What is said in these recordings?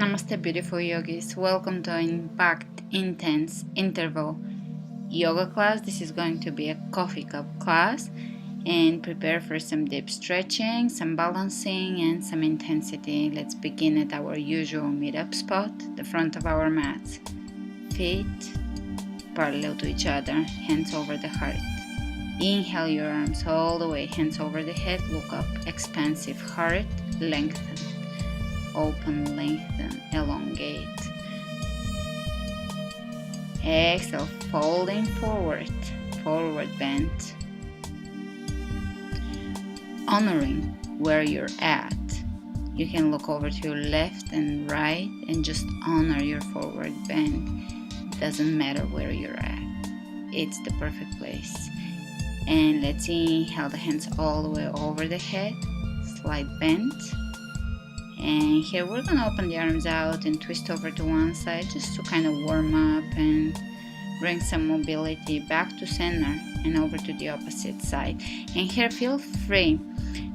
Namaste, beautiful yogis. Welcome to Impact Intense Interval Yoga class. This is going to be a coffee cup class, and prepare for some deep stretching, some balancing, and some intensity. Let's begin at our usual meetup spot, the front of our mats. Feet parallel to each other, hands over the heart. Inhale your arms all the way, hands over the head, look up, expansive heart, lengthen. Open, lengthen, elongate. Exhale, folding forward, forward bend. Honoring where you're at. You can look over to your left and right and just honor your forward bend. It doesn't matter where you're at. It's the perfect place. And let's inhale the hands all the way over the head, slight bend. And here we're going to open the arms out and twist over to one side just to kind of warm up and bring some mobility back to center and over to the opposite side. And here feel free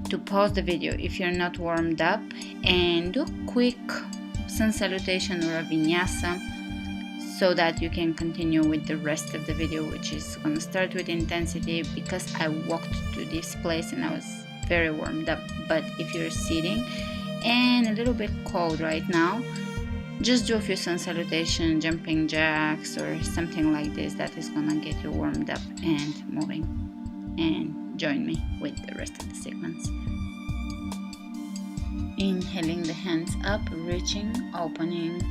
to pause the video if you're not warmed up and do a quick sun salutation or a vinyasa so that you can continue with the rest of the video, which is going to start with intensity because I walked to this place and I was very warmed up. But if you're sitting and a little bit cold right now, just do a few sun salutation, jumping jacks or something like this that is gonna get you warmed up and moving. And join me with the rest of the sequence. Inhaling the hands up, reaching, opening.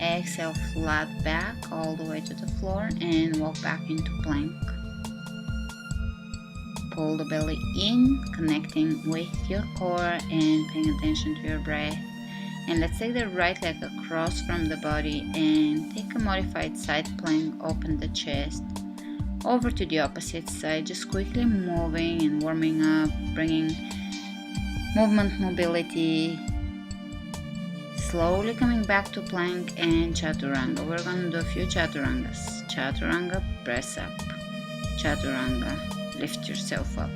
Exhale, flat back all the way to the floor and walk back into plank. Pull the belly in, connecting with your core and paying attention to your breath. And let's take the right leg across from the body and take a modified side plank, open the chest. Over to the opposite side, just quickly moving and warming up, bringing movement, mobility. Slowly coming back to plank and chaturanga. We're going to do a few chaturangas. Chaturanga, press up. Chaturanga, lift yourself up.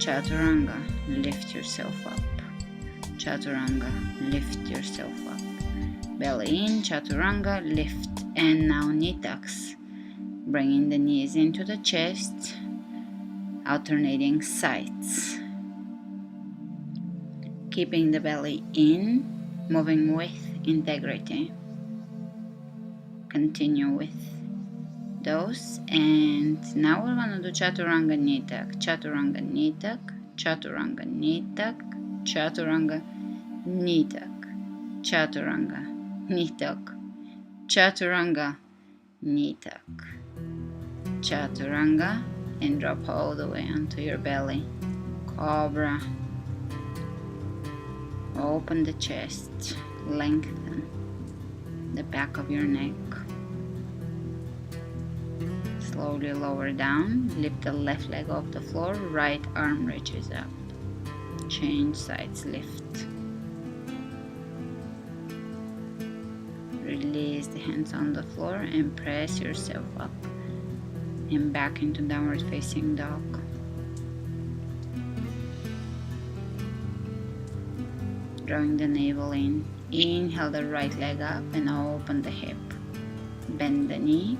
Chaturanga, lift yourself up. Chaturanga, lift yourself up. Belly in, chaturanga, lift. And now knee tucks. Bringing the knees into the chest, alternating sides. Keeping the belly in, moving with integrity. Continue with those, and now we're gonna do chaturanga knee tuck, chaturanga knee tuck, chaturanga knee tuck, chaturanga knee tuck, chaturanga knee tuck, chaturanga knee tuck, chaturanga, and drop all the way onto your belly. Cobra. Open the chest, lengthen the back of your neck. Slowly lower down, lift the left leg off the floor, right arm reaches up. Change sides, lift. Release the hands on the floor and press yourself up and back into downward facing dog. Drawing the navel in. Inhale the right leg up and open the hip. Bend the knee.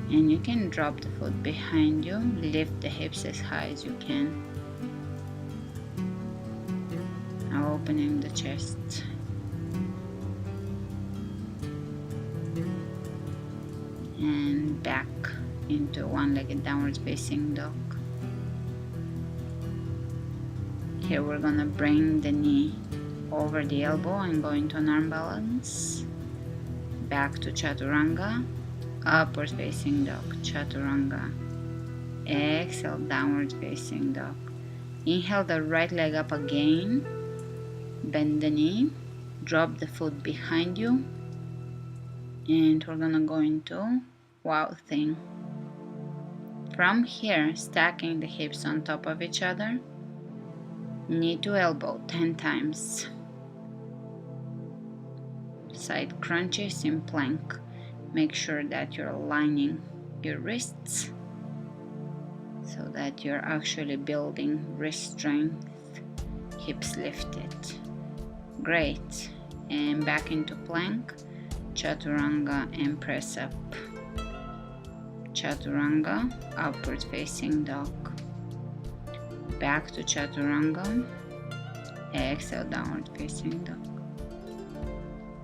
And you can drop the foot behind you. Lift the hips as high as you can. Now opening the chest. And back into one-legged downward facing dog. Here we're gonna bring the knee over the elbow and go into an arm balance. Back to chaturanga, upward facing dog, chaturanga. Exhale, downward facing dog. Inhale the right leg up again. Bend the knee, drop the foot behind you. And we're gonna go into wow thing. From here, stacking the hips on top of each other. Knee to elbow 10 times. Side crunches in plank. Make sure that you're aligning your wrists so that you're actually building wrist strength. hips lifted. Great. And back into plank, chaturanga, and press up. Chaturanga, upward facing dog. Back to chaturanga, exhale, downward facing dog.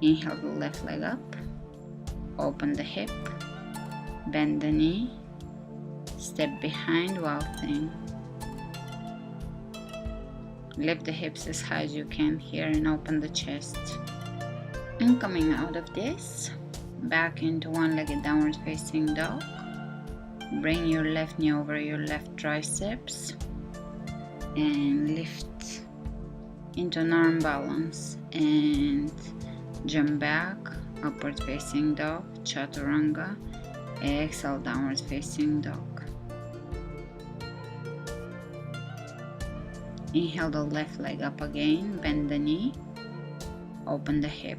Inhale the left leg up, open the hip, bend the knee, step behind while thing. Lift the hips as high as you can here and open the chest. And coming out of this, back into one-legged downward facing dog. Bring your left knee over your left triceps and lift into an arm balance and jump back, upward facing dog, chaturanga, exhale, downward facing dog. Inhale the left leg up again, bend the knee, open the hip,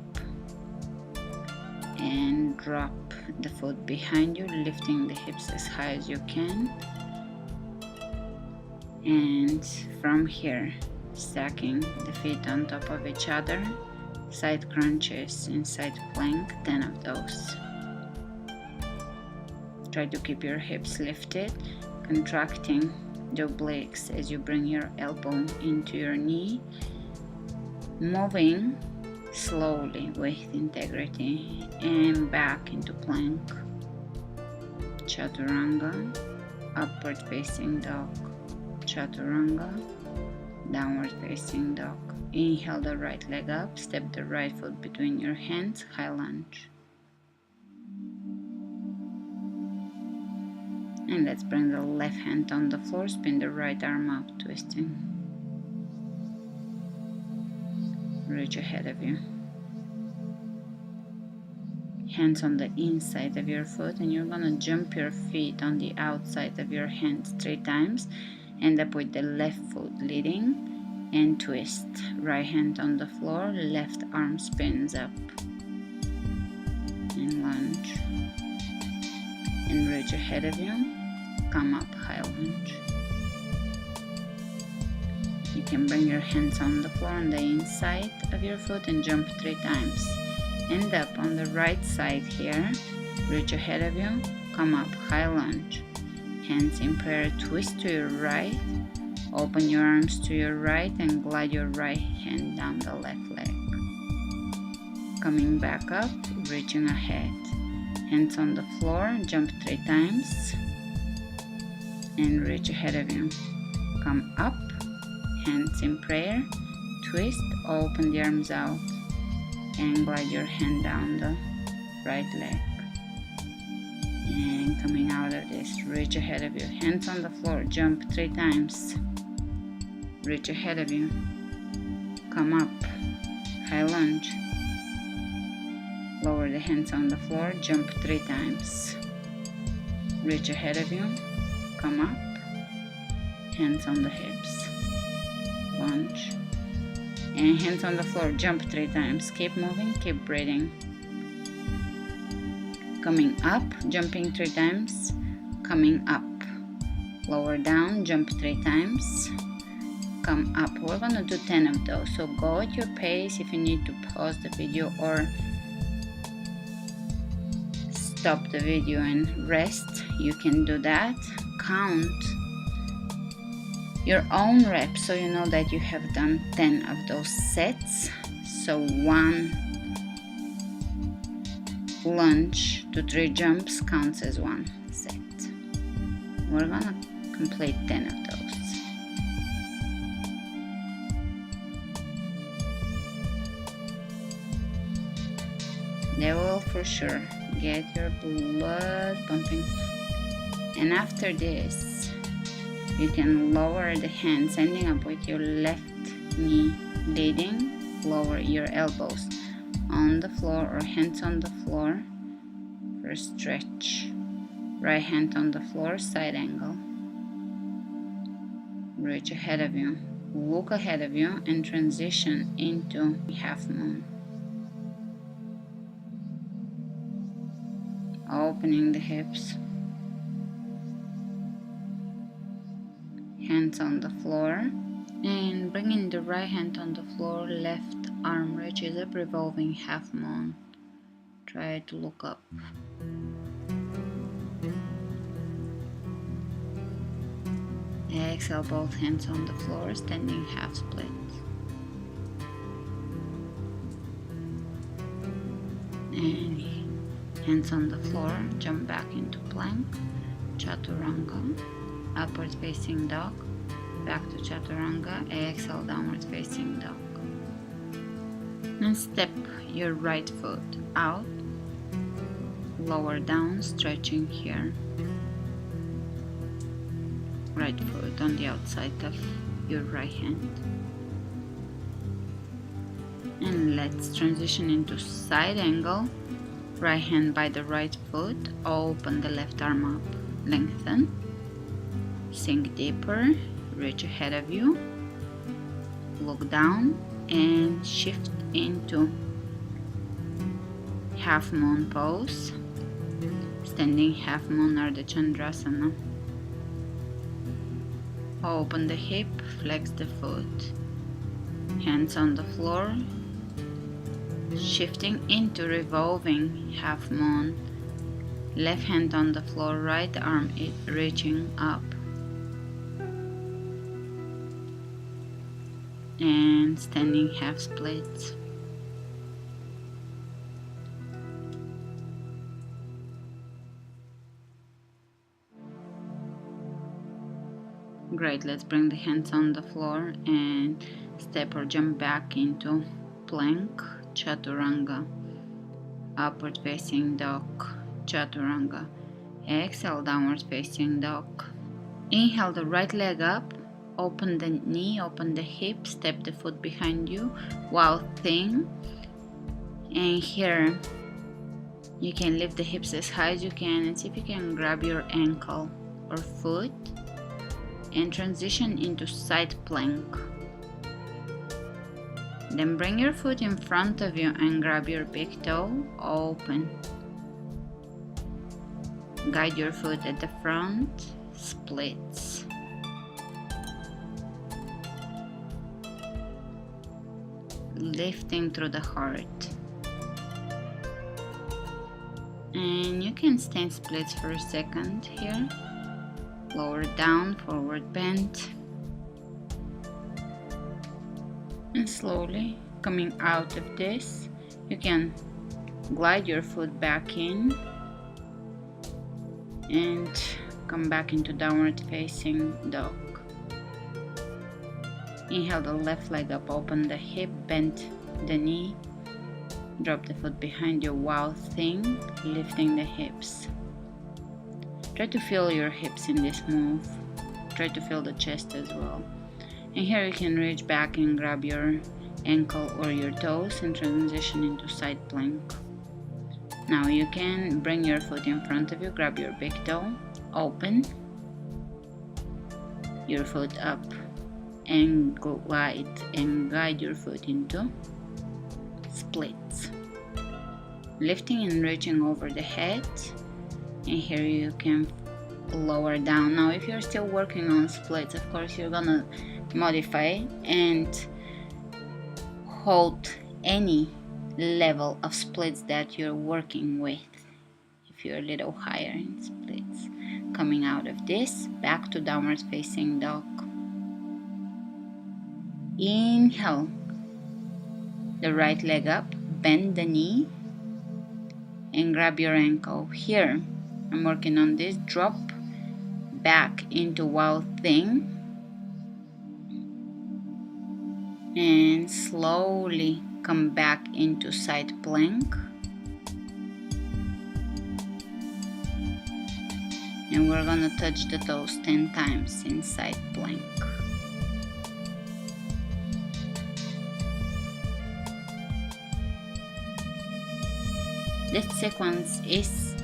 and drop the foot behind you, lifting the hips as high as you can. And from here, stacking the feet on top of each other, side crunches and side plank, 10 of those. Try to keep your hips lifted, contracting the obliques as you bring your elbow into your knee, moving slowly with integrity and back into plank, chaturanga, upward facing dog, chaturanga, downward facing dog. Inhale the right leg up, step the right foot between your hands, high lunge. And let's bring the left hand on the floor, spin the right arm up, twisting. Reach ahead of you. Hands on the inside of your foot, and you're gonna jump your feet on the outside of your hands 3 times. End up with the left foot leading and twist. Right hand on the floor, left arm spins up. And lunge. And reach ahead of you. Come up, high lunge. You can bring your hands on the floor on the inside of your foot and jump 3 times. End up on the right side here. Reach ahead of you. Come up, high lunge. Hands in prayer, twist to your right. Open your arms to your right and glide your right hand down the left leg. Coming back up, reaching ahead. Hands on the floor, jump 3 times. And reach ahead of you. Come up, hands in prayer, twist, open the arms out, and glide your hand down the right leg. And coming out of this, reach ahead of you. Hands on the floor, jump 3 times. Reach ahead of you. Come up, high lunge. Lower the hands on the floor, jump 3 times. Reach ahead of you. Come up, hands on the hips, lunge, and hands on the floor, jump 3 times. Keep moving, keep breathing. Coming up, jumping 3 times, coming up, lower down, jump 3 times, come up. We're gonna do 10 of those, so go at your pace. If you need to pause the video or stop the video and rest, you can do that. Count your own reps so you know that you have done 10 of those sets. So 1 lunge to 3 jumps counts as 1 set. We're gonna complete 10 of those. They will for sure get your blood pumping. And after this, you can lower the hands, ending up with your left knee leading. Lower your elbows on the floor or hands on the floor for a stretch. Right hand on the floor, side angle. Reach ahead of you. Look ahead of you and transition into half moon. Opening the hips. Hands on the floor, And bringing the right hand on the floor, left arm reaches up, revolving half moon. Try to look up. Exhale, both hands on the floor, standing half split. And hands on the floor, jump back into plank, chaturanga, upward facing dog, back to chaturanga, exhale, downward facing dog. And step your right foot out, lower down, stretching here. Right foot on the outside of your right hand. And let's transition into side angle. Right hand by the right foot, open the left arm up, lengthen, sink deeper, reach ahead of you, look down and shift into half moon pose, standing half moon Ardha Chandrasana. Open the hip, flex the foot, hands on the floor, shifting into revolving half moon, left hand on the floor, right arm reaching up, and standing half splits. Great, let's bring the hands on the floor and step or jump back into plank, chaturanga, upward facing dog, chaturanga. Exhale, downward facing dog. Inhale the right leg up, open the knee, open the hip, step the foot behind you, wild thing. And here you can lift the hips as high as you can and see if you can grab your ankle or foot and transition into side plank. Then bring your foot in front of you and grab your big toe, open. Guide your foot at the front, splits. Lifting through the heart. And you can stand splits for a second here. Lower down, forward bend. And slowly coming out of this, you can glide your foot back in and come back into downward facing dog. Inhale the left leg up, open the hip, bend the knee, drop the foot behind you, wild thing, lifting the hips. Try to feel your hips in this move. Try to feel the chest as well. And here you can reach back and grab your ankle or your toes and transition into side plank. Now you can bring your foot in front of you, grab your big toe, open your foot up and glide and guide your foot into splits. Lifting and reaching over the head. And here you can lower down. Now if you're still working on splits, of course you're gonna modify and hold any level of splits that you're working with. If you're a little higher in splits, coming out of this, back to downward facing dog. Inhale the right leg up, bend the knee and grab your ankle. Here I'm working on this, drop back into wild thing and slowly come back into side plank. And we're gonna touch the toes 10 times in side plank. This sequence is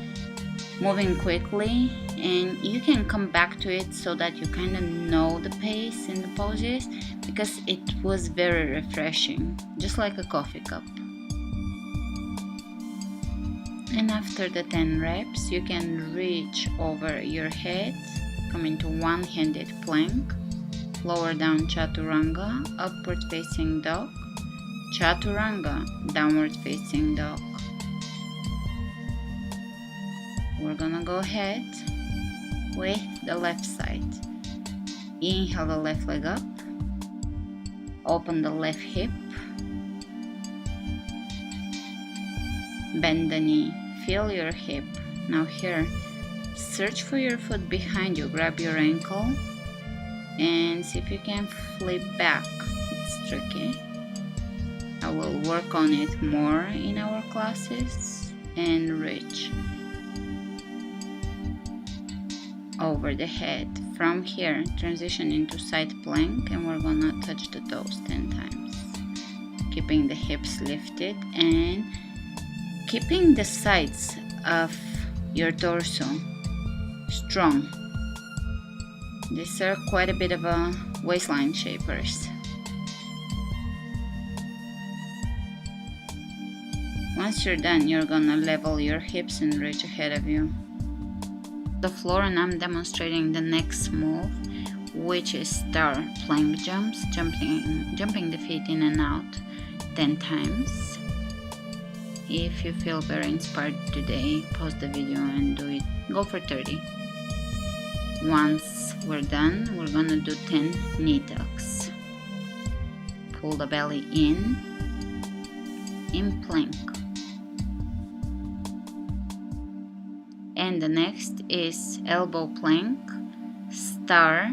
moving quickly and you can come back to it so that you kind of know the pace and the poses, because it was very refreshing, just like a coffee cup. And after the 10 reps, you can reach over your head, come into one-handed plank, lower down chaturanga, upward facing dog, chaturanga, downward facing dog. We're gonna go ahead with the left side. Inhale the left leg up, open the left hip, bend the knee, feel your hip. Now here, search for your foot behind you, grab your ankle and see if you can flip back. It's tricky. I will work on it more in our classes. And reach over the head. From here, transition into side plank and we're gonna touch the toes 10 times. Keeping the hips lifted and keeping the sides of your torso strong. These are quite a bit of a waistline shapers. Once you're done, you're gonna level your hips and reach ahead of you the floor, and I'm demonstrating the next move, which is star plank jumps, jumping the feet in and out 10 times. If you feel very inspired today, pause the video and do it. Go for 30. Once we're done, we're gonna do 10 knee tucks. Pull the belly in plank. And the next is elbow plank, star,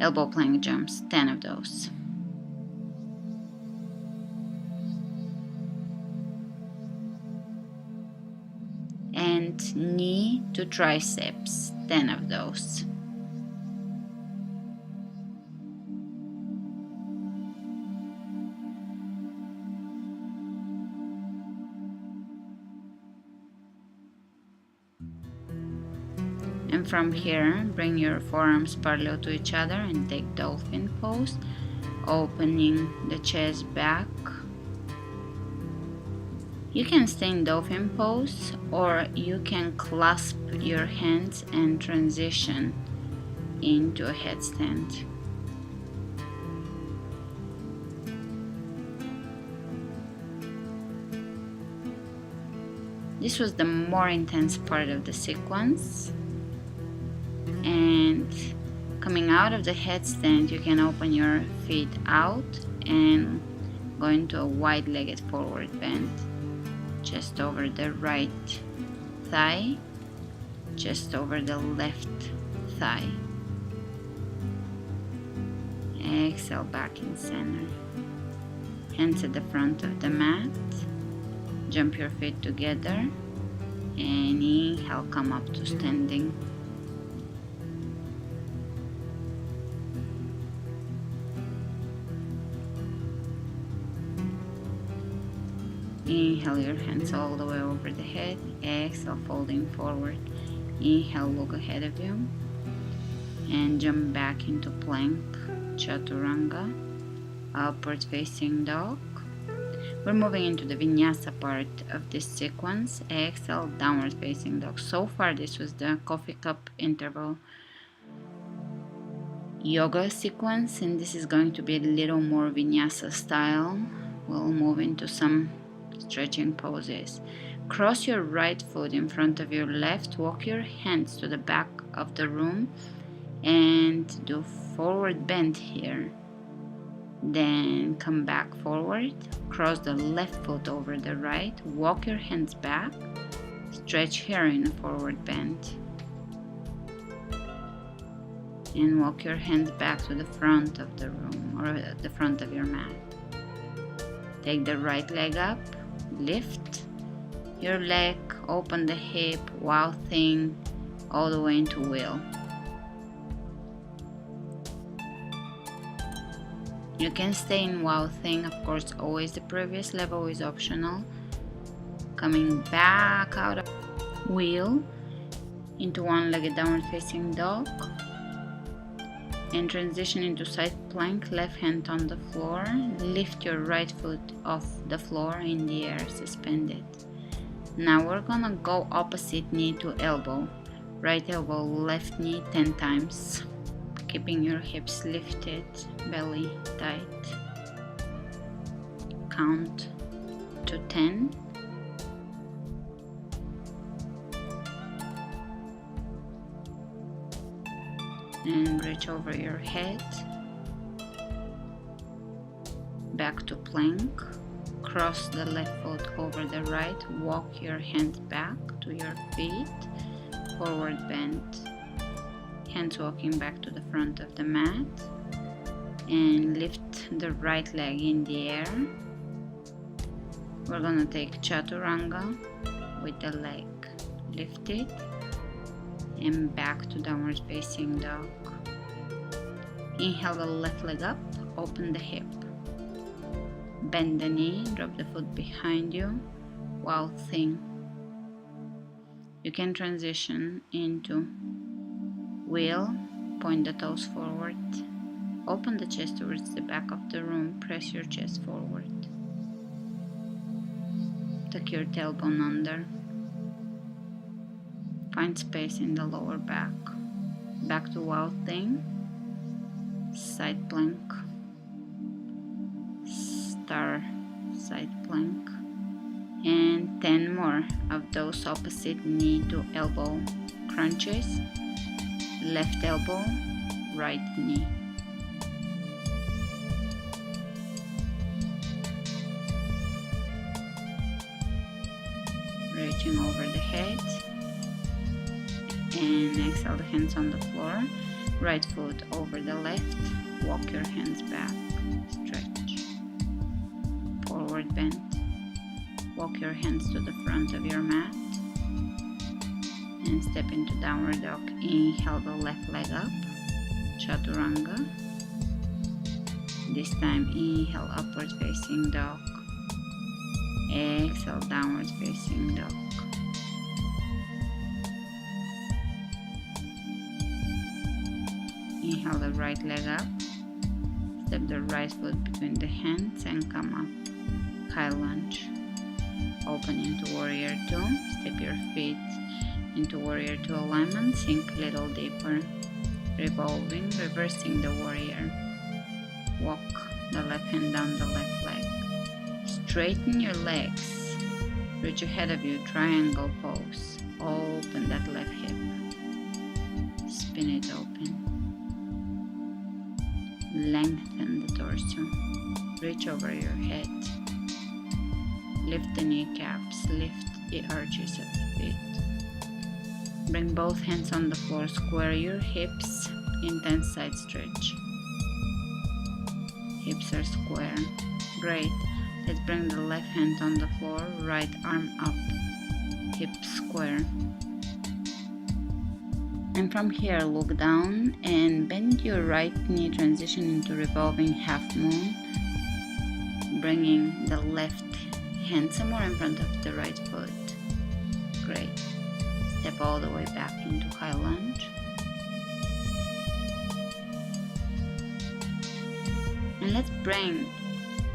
elbow plank jumps, 10 of those. And knee to triceps, 10 of those. And from here, bring your forearms parallel to each other and take dolphin pose, opening the chest back. You can stay in dolphin pose or you can clasp your hands and transition into a headstand. This was the more intense part of the sequence. And coming out of the headstand, you can open your feet out and go into a wide-legged forward bend. Just over the right thigh, just over the left thigh. Exhale back in center. Hands at the front of the mat. Jump your feet together and inhale, come up to standing. Inhale your hands all the way over the head. Exhale, folding forward. Inhale, look ahead of you. And jump back into plank, chaturanga, upward facing dog. We're moving into the vinyasa part of this sequence. Exhale, downward facing dog. So far, this was the coffee cup interval yoga sequence, and this is going to be a little more vinyasa style. We'll move into some stretching poses. Cross your right foot in front of your left, walk your hands to the back of the room and do forward bend here. Then come back forward, cross the left foot over the right, walk your hands back, stretch here in a forward bend. And walk your hands back to the front of the room or the front of your mat. Take the right leg up, lift your leg, open the hip, wow thing, all the way into wheel. You can stay in wow thing, of course, always the previous level is optional. Coming back out of wheel into one-legged downward facing dog. And transition into side plank, left hand on the floor. Lift your right foot off the floor in the air, suspended. Now we're gonna go opposite knee to elbow. Right elbow, left knee 10 times. keeping your hips lifted, belly tight. Count to 10. And reach over your head. Back to plank. Cross the left foot over the right. Walk your hands back to your feet. Forward bend. Hands walking back to the front of the mat. And lift the right leg in the air. We're gonna take chaturanga with the leg lifted and back to downward facing dog. Inhale the left leg up, open the hip. Bend the knee, drop the foot behind you. Wow thing. You can transition into wheel, point the toes forward. Open the chest towards the back of the room, press your chest forward. Tuck your tailbone under. Find space in the lower back. Back to wild thing. Side plank. Star side plank. And 10 more of those opposite knee to elbow crunches. Left elbow, right knee. Reaching over the head. And exhale the hands on the floor. Right foot over the left. Walk your hands back. Stretch. Forward bend. Walk your hands to the front of your mat. And step into downward dog. Inhale the left leg up. Chaturanga. This time inhale upward facing dog. Exhale downward facing dog. Inhale the right leg up. Step the right foot between the hands and come up. High lunge. Open into warrior 2. Step your feet into warrior 2 alignment. Sink a little deeper. Revolving, reversing the warrior. Walk the left hand down the left leg. Straighten your legs. Reach ahead of you, triangle pose. Open that left hip. Spin it open. Lengthen the torso. Reach over your head. Lift the kneecaps. Lift the arches of the feet. Bring both hands on the floor. Square your hips. Intense side stretch. Hips are square. Great. Let's bring the left hand on the floor. Right arm up. Hips square. And from here, look down and bend your right knee, transition into revolving half moon, bringing the left hand somewhere in front of the right foot. Great. Step all the way back into high lunge. And let's bring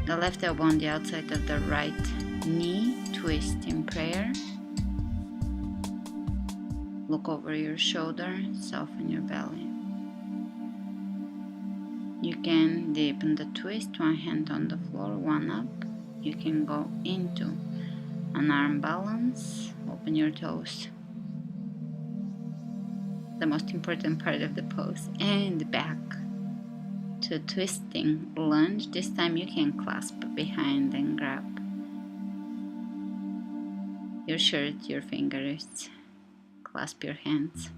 the left elbow on the outside of the right knee, twist in prayer. Look over your shoulder, soften your belly. You can deepen the twist, one hand on the floor, one up. You can go into an arm balance, open your toes. The most important part of the pose, and back to twisting lunge. This time you can clasp behind and grab your shirt, your fingers. Clasp your hands.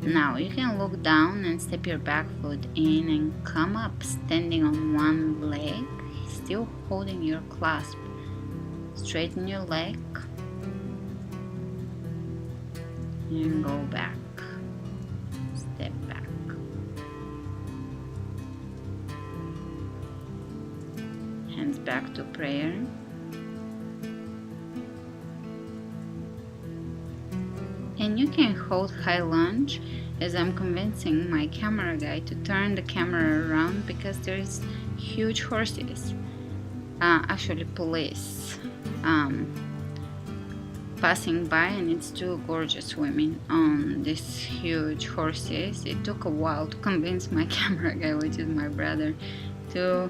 Now you can look down and step your back foot in and come up, standing on one leg, still holding your clasp. Straighten your leg and go back. Step back. Hands back to prayer. And you can hold high lunge as I'm convincing my camera guy to turn the camera around because there's huge horses, actually police, passing by, and it's two gorgeous women on these huge horses. It took a while to convince my camera guy, which is my brother, to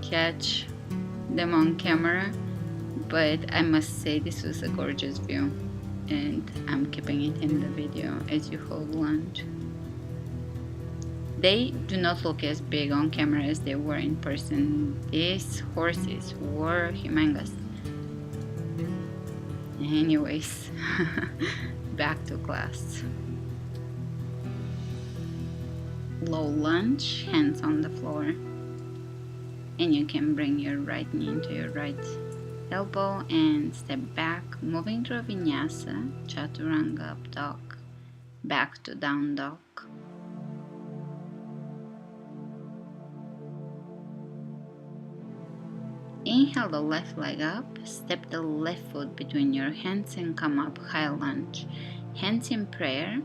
catch them on camera, but I must say this was a gorgeous view, and I'm keeping it in the video as you hold lunch. They do not look as big on camera as they were in person. These horses were humongous. Anyways, back to class. Low lunge, hands on the floor. And you can bring your right knee into your right elbow and step back, moving through a vinyasa, chaturanga, up dog, back to down dog. Inhale the left leg up, step the left foot between your hands and come up, high lunge. Hands in prayer,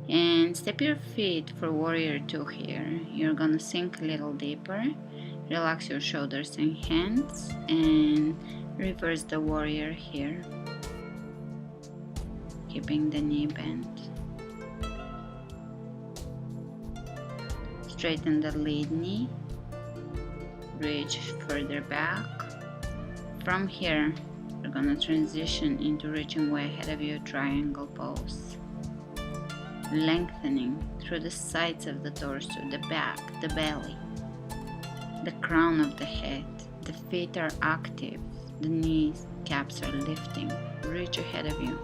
and step your feet for warrior two here. You're gonna sink a little deeper, relax your shoulders and hands, and reverse the warrior here, keeping the knee bent. Straighten the lead knee, reach further back. From here, we're gonna transition into reaching way ahead of you, triangle pose. Lengthening through the sides of the torso, the back, the belly, the crown of the head. The feet are active, the knees, caps are lifting. Reach ahead of you.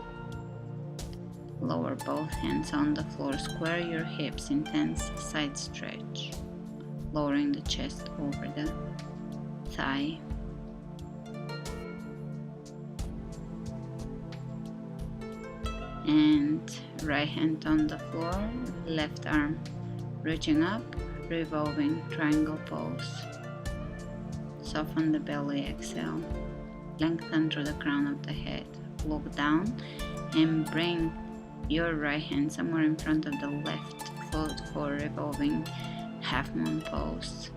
Lower both hands on the floor, square your hips, intense side stretch. Lowering the chest over the thigh. And right hand on the floor, left arm reaching up, revolving triangle pose. Soften the belly, exhale. Lengthen through the crown of the head. Look down and bring your right hand somewhere in front of the left foot for revolving half moon pose.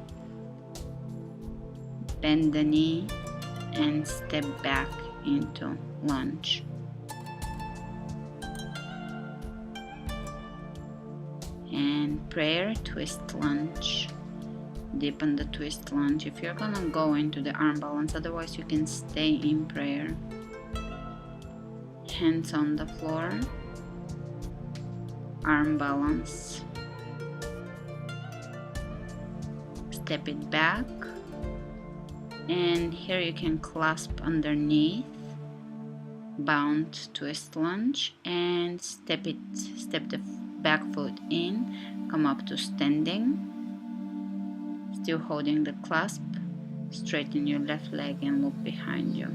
Bend the knee and step back into lunge. And prayer twist lunge. Deepen the twist lunge if you're gonna go into the arm balance, otherwise you can stay in prayer. Hands on the floor, arm balance. Step it back, and here you can clasp underneath, bound twist lunge, and step the back foot in, come up to standing, still holding the clasp. Straighten your left leg and look behind you.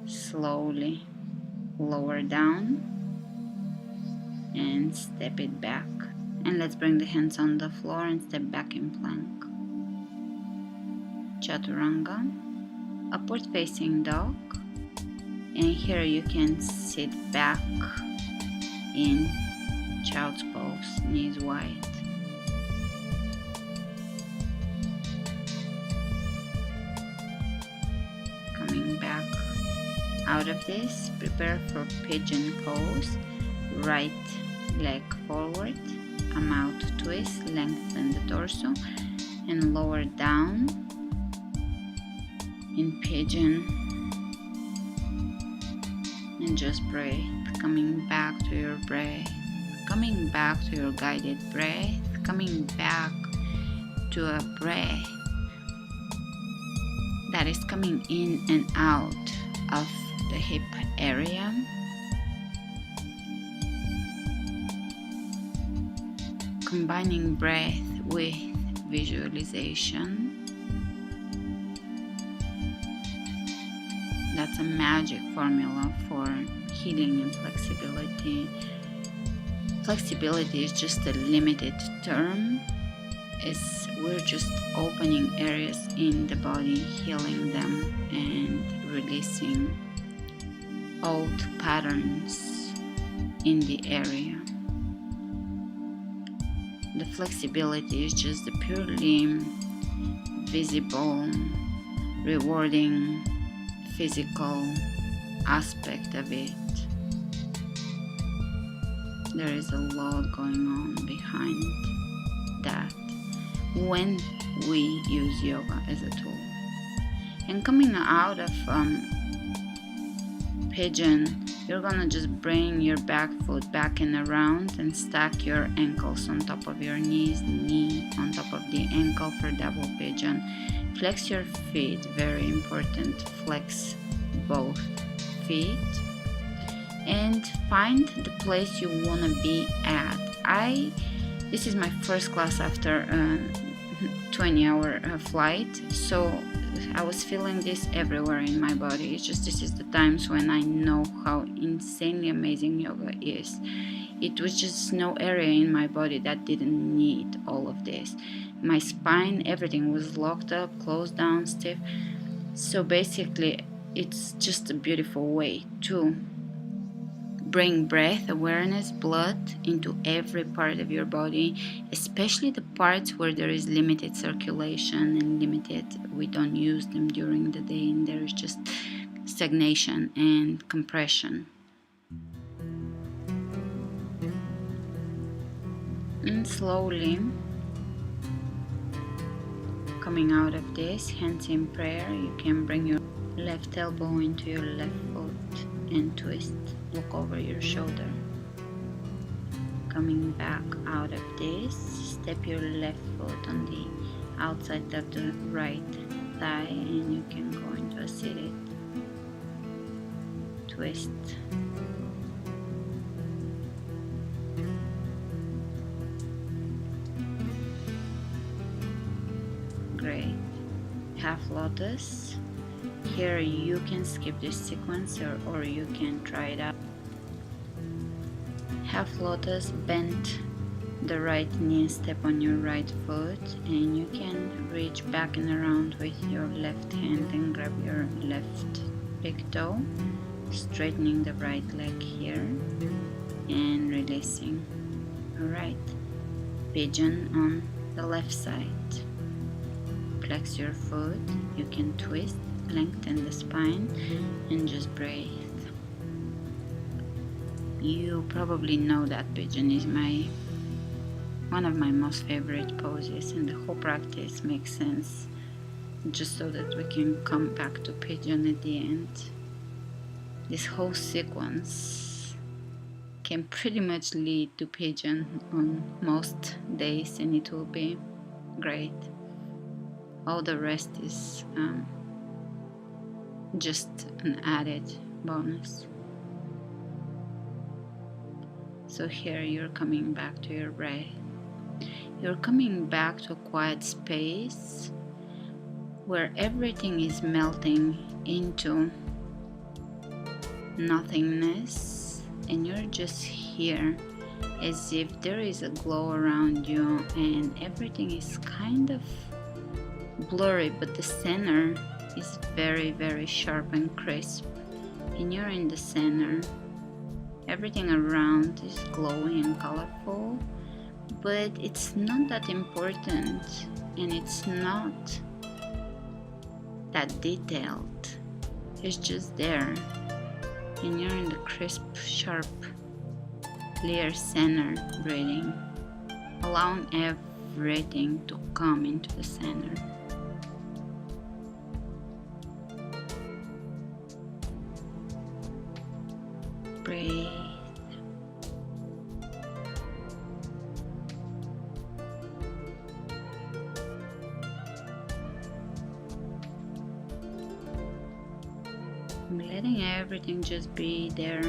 Slowly lower down and step it back. And let's bring the hands on the floor and step back in plank. Chaturanga, upward facing dog. And here you can sit back in child's pose, knees wide. Coming back out of this, prepare for pigeon pose. Right leg forward, a mouth twist, lengthen the torso, and lower down in pigeon. And just breathe, coming back to your breath, coming back to your guided breath, coming back to a breath that is coming in and out of the hip area. Combining breath with visualization. That's a magic formula for healing and flexibility. Flexibility is just a limited term. We're just opening areas in the body, healing them, and releasing old patterns in the area. The flexibility is just the purely visible, rewarding physical aspect of it. There is a lot going on behind that when we use yoga as a tool. And coming out of pigeon, you're gonna just bring your back foot back and around and stack your ankles on top of your knees, knee on top of the ankle for double pigeon. Flex your feet, very important. Flex both feet and find the place you want to be at. This is my first class after a 20-hour flight, so I was feeling this everywhere in my body. It's just this is the times when I know how insanely amazing yoga is. It was just no area in my body that didn't need all of this. My spine, everything was locked up, closed down, stiff. So basically it's just a beautiful way to bring breath awareness, blood into every part of your body, especially the parts where there is limited circulation and we don't use them during the day, and there is just stagnation and compression. And slowly coming out of this, hands in prayer, you can bring your left elbow into your left foot and twist. Look over your shoulder. Coming back out of this, step your left foot on the outside of the right thigh and you can go into a seated twist. Great. Half lotus. Here you can skip this sequence or you can try it out. Half lotus, bend the right knee, step on your right foot, and you can reach back and around with your left hand and grab your left big toe, straightening the right leg here and releasing. Alright, pigeon on the left side. Flex your foot, you can twist, lengthen the spine and just breathe. You probably know that pigeon is one of my most favorite poses, and the whole practice makes sense just so that we can come back to pigeon at the end. This whole sequence can pretty much lead to pigeon on most days and it will be great. All the rest is just an added bonus. So here you're coming back to your breath. You're coming back to a quiet space where everything is melting into nothingness and you're just here as if there is a glow around you and everything is kind of blurry, but the center is very, very sharp and crisp and you're in the center. Everything around is glowing and colorful, but it's not that important and it's not that detailed. It's just there and you're in the crisp, sharp, clear center breathing, allowing everything to come into the center. Breathe. I'm letting everything just be there,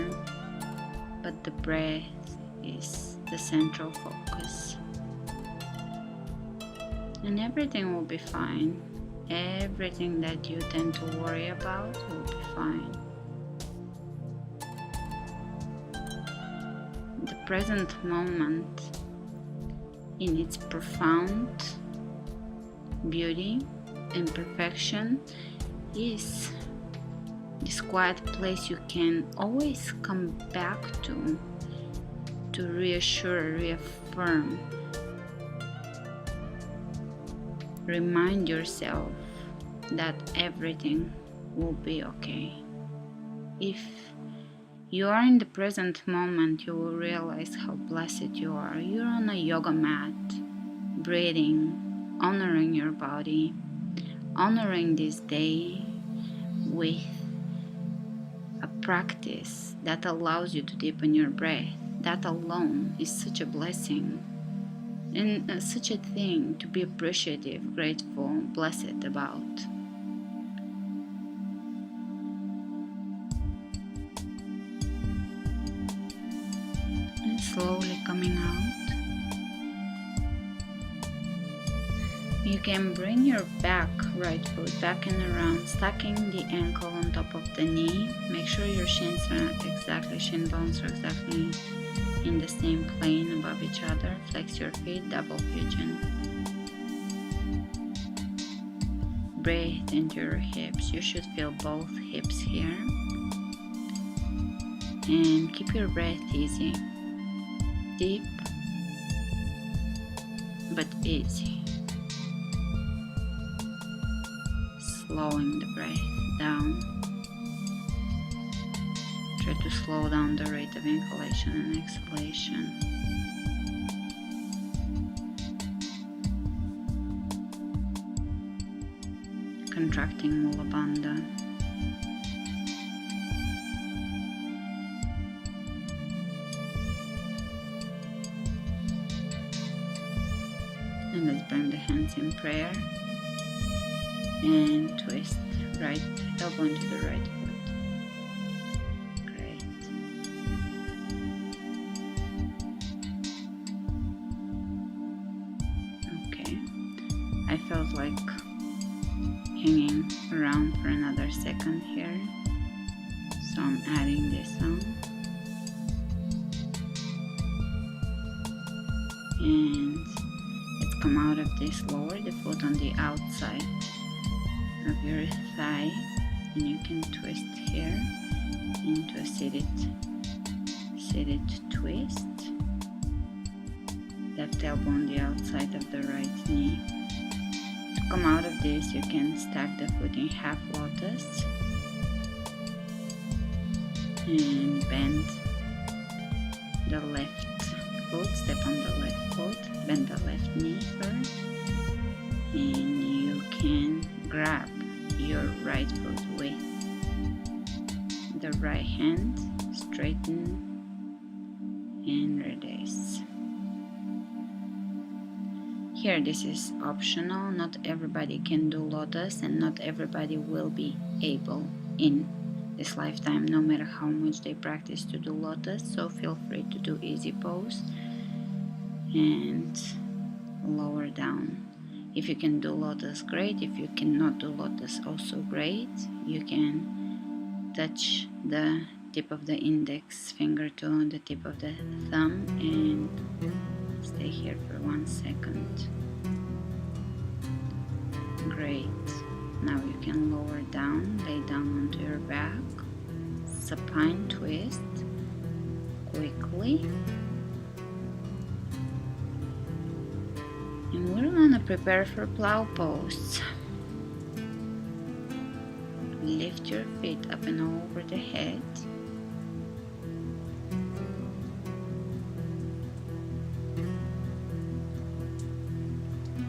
but the breath is the central focus. And everything will be fine. Everything that you tend to worry about will be fine. The present moment, in its profound beauty and perfection, is this quiet place you can always come back to reassure, reaffirm, remind yourself that everything will be okay. If you are in the present moment, you will realize how blessed you are. You're on a yoga mat, breathing, honoring your body, honoring this day with a practice that allows you to deepen your breath. That alone is such a blessing and such a thing to be appreciative, grateful, blessed about. And slowly coming out. You can bring your right foot back and around, stacking the ankle on top of the knee. Make sure your shin bones are exactly in the same plane above each other. Flex your feet, double pigeon. Breathe into your hips. You should feel both hips here. And keep your breath easy. Deep, but easy. Slowing the breath down. Try to slow down the rate of inhalation and exhalation. Contracting Mula Bandha. And let's bring the hands in prayer. And twist right elbow into the right foot. Great. Okay. I felt like hanging around for another second here, so I'm adding this on. And let's come out of this, lower the foot on the outside of your thigh, and you can twist here into a seated twist. Left elbow on the outside of the right knee. To come out of this, you can stack the foot in half lotus and bend the left foot, step on the left foot, bend the left knee first, and you can grab your right foot with the right hand, straighten and release. Here, this is optional. Not everybody can do lotus, and not everybody will be able in this lifetime, no matter how much they practice to do lotus. So feel free to do easy pose and lower down. If you can do lotus, great. If you cannot do lotus, also great. You can touch the tip of the index finger to the tip of the thumb and stay here for 1 second. Great. Now you can lower down, lay down onto your back, supine twist quickly. And we're gonna prepare for plow pose. Lift your feet up and over the head.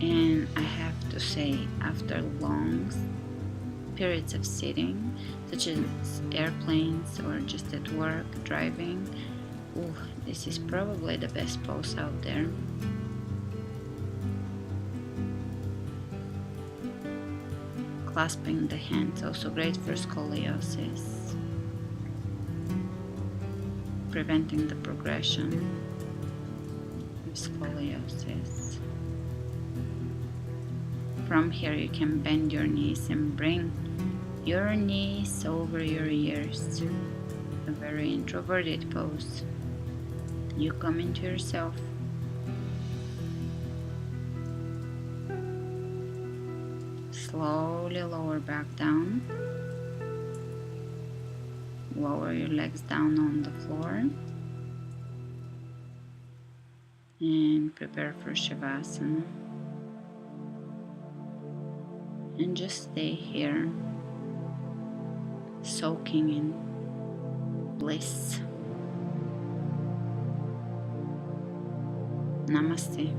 And I have to say, after long periods of sitting, such as airplanes or just at work, driving, this is probably the best pose out there. Clasping the hands, also great for scoliosis, preventing the progression of scoliosis. From here, you can bend your knees and bring your knees over your ears. A very introverted pose. You come into yourself. Slowly lower back down. Lower your legs down on the floor. And prepare for Shavasana. And just stay here soaking in bliss. Namaste.